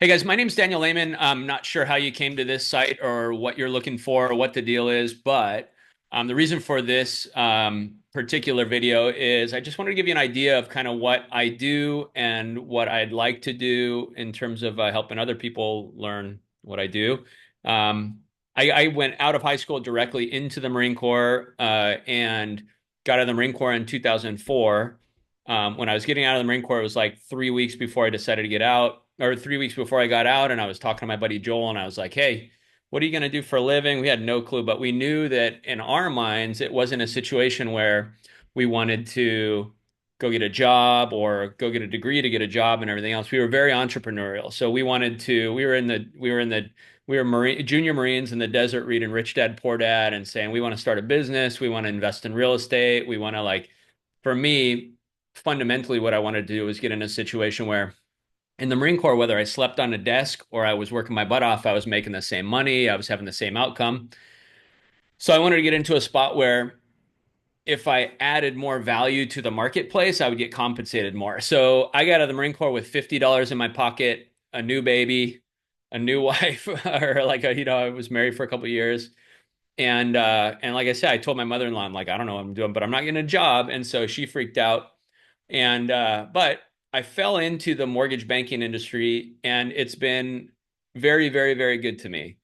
Hey guys, my name's Daniel Lehman. I'm not sure how you came to this site or what you're looking for or what the deal is, but the reason for this particular video is I just wanted to give you an idea of kind of what I do and what I'd like to do in terms of helping other people learn what I do. Um, I went out of high school directly into the Marine Corps and got out of the Marine Corps in 2004. When I was getting out of the Marine Corps, it was like 3 weeks before I decided to get out, or 3 weeks before I got out. And I was talking to my buddy Joel, and I was like, "Hey, what are you going to do for a living?" We had no clue, but we knew that in our minds, it wasn't a situation where we wanted to go get a job or go get a degree to get a job and everything else. We were very entrepreneurial. So we wanted to, we were junior Marines in the desert reading Rich Dad Poor Dad and saying, we want to start a business. We want to invest in real estate. We want to for me, fundamentally what I wanted to do was get in a situation where in the Marine Corps, whether I slept on a desk or I was working my butt off, I was making the same money, I was having the same outcome. So I wanted to get into a spot where if I added more value to the marketplace, I would get compensated more. So I got out of the Marine Corps with $50 in my pocket, a new baby, a new wife, or I was married for a couple of years. And like I said, I told my mother-in-law, I'm like, I don't know what I'm doing, but I'm not getting a job. And so she freaked out. But I fell into the mortgage banking industry, and it's been very, very, very good to me.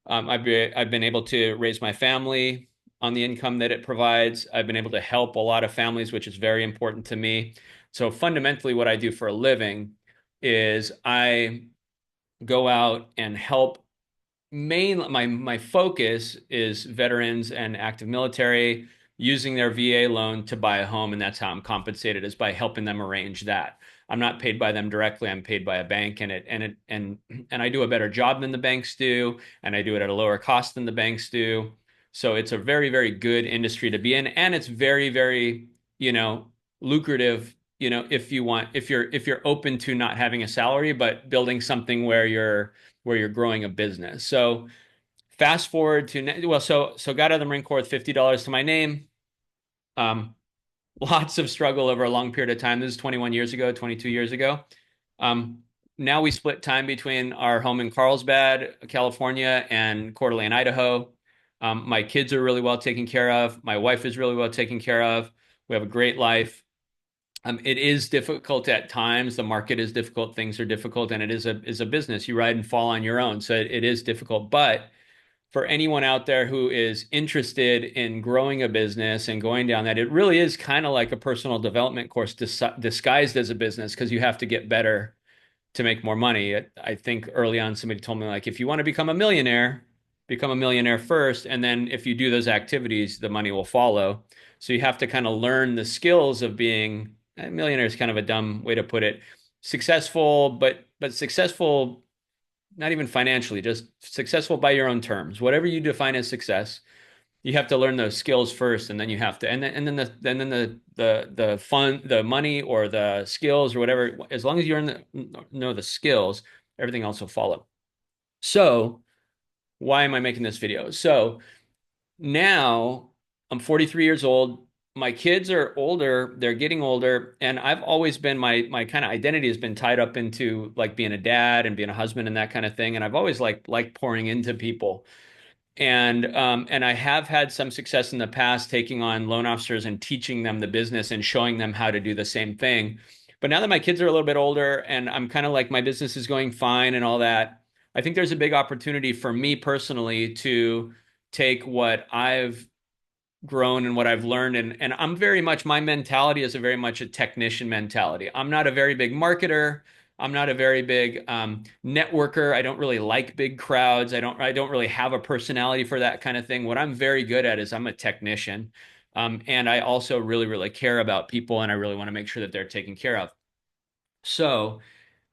I've been able to raise my family on the income that it provides. I've been able to help a lot of families, which is very important to me. So fundamentally, what I do for a living is I go out and help my focus is veterans and active military using their VA loan to buy a home, and that's how I'm compensated is by helping them arrange that. I'm not paid by them directly. I'm paid by a bank, and I do a better job than the banks do, and I do it at a lower cost than the banks do. So it's a very, very good industry to be in, and it's very, very, you know, lucrative, if you're open to not having a salary, but building something where you're growing a business. So fast forward to so got out of the Marine Corps with $50 to my name. Um, Lots of struggle over a long period of time. This is 21 years ago, 22 years ago. Um, Now we split time between our home in Carlsbad, California, and Coeur d'Alene, Idaho. My kids are really well taken care of. My wife is really well taken care of. We have a great life. It is difficult at times. The market is difficult. Things are difficult, and it is a business. You ride and fall on your own, so it is difficult. But for anyone out there who is interested in growing a business and going down that, it really is kind of like a personal development course disguised as a business because you have to get better to make more money. I think early on somebody told me like if you want to become a millionaire first, and then if you do those activities, the money will follow. So you have to kind of learn the skills of being a millionaire is kind of a dumb way to put it. Successful, but successful not even financially, just successful by your own terms. Whatever you define as success, you have to learn those skills first, and then you have to, the money or the skills or whatever. As long as you know the skills, everything else will follow. So, why am I making this video? So now I'm 43 years old. My kids are older, they're getting older, and I've always been my kind of identity has been tied up into like being a dad and being a husband and that kind of thing. And I've always like pouring into people. And I have had some success in the past taking on loan officers and teaching them the business and showing them how to do the same thing. But now that my kids are a little bit older and I'm kind of like my business is going fine and all that, I think there's a big opportunity for me personally to take what I've grown and what I've learned, and I'm very much my mentality is a very much a technician mentality. I'm not a very big marketer. I'm not a very big networker. I don't really like big crowds. I don't really have a personality for that kind of thing. What I'm very good at is I'm a technician. And I also really, really care about people, and I really want to make sure that they're taken care of. So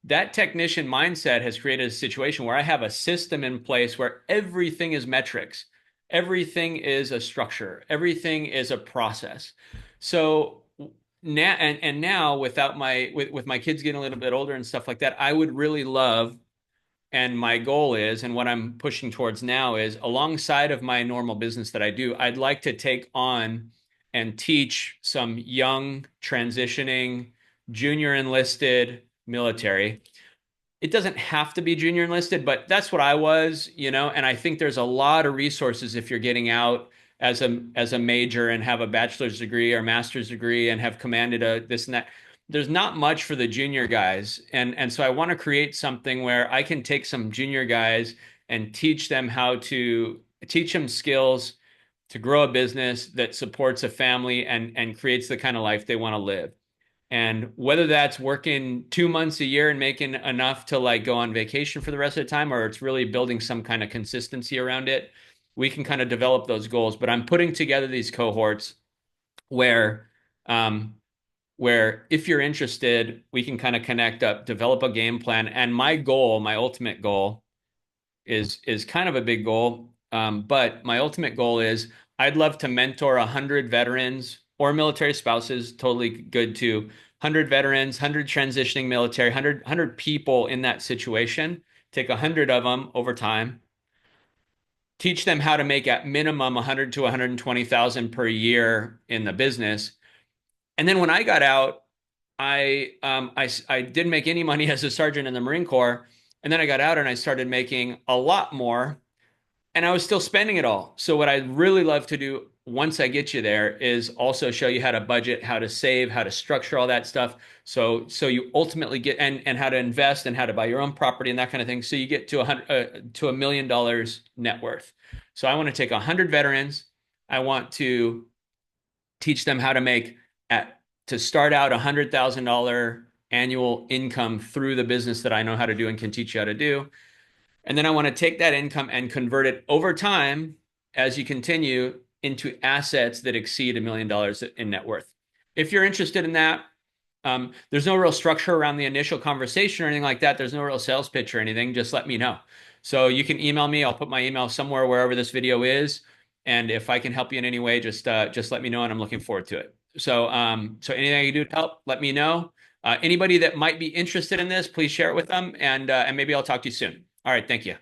that technician mindset has created a situation where I have a system in place where everything is metrics, everything is a structure, everything is a process. So now and now without with my kids getting a little bit older and stuff like that, I would really love, and my goal is, and what I'm pushing towards now is alongside of my normal business that I do, I'd like to take on and teach some young transitioning junior enlisted military it doesn't have to be junior enlisted, but that's what I was, and I think there's a lot of resources if you're getting out as a major and have a bachelor's degree or master's degree and have commanded a this and that. There's not much for the junior guys. And so I want to create something where I can take some junior guys and teach them skills to grow a business that supports a family and creates the kind of life they want to live. And whether that's working 2 months a year and making enough to like go on vacation for the rest of the time, or it's really building some kind of consistency around it, we can kind of develop those goals. But I'm putting together these cohorts where, um, where if you're interested, we can kind of connect up, develop a game plan. And my goal, my ultimate goal, is kind of a big goal. But my ultimate goal is I'd love to mentor 100 veterans or military spouses, totally good too. 100 veterans, 100 transitioning military, 100 people in that situation, take 100 of them over time, teach them how to make at minimum 100 to 120,000 per year in the business. And then when I got out, I didn't make any money as a sergeant in the Marine Corps. And then I got out and I started making a lot more, and I was still spending it all. So what I'd really love to do once I get you there is also show you how to budget, how to save, how to structure all that stuff. So you ultimately get and how to invest and how to buy your own property and that kind of thing. So you get to $1 million net worth. So I want to take 100 veterans. I want to teach them how to make at to start out $100,000 annual income through the business that I know how to do and can teach you how to do. And then I want to take that income and convert it over time as you continue into assets that exceed $1 million in net worth. If you're interested in that, there's no real structure around the initial conversation or anything like that. There's no real sales pitch or anything. Just let me know. So you can email me. I'll put my email somewhere wherever this video is. And if I can help you in any way, just let me know. And I'm looking forward to it. So anything I can do to help, let me know. Anybody that might be interested in this, please share it with them. And maybe I'll talk to you soon. All right. Thank you.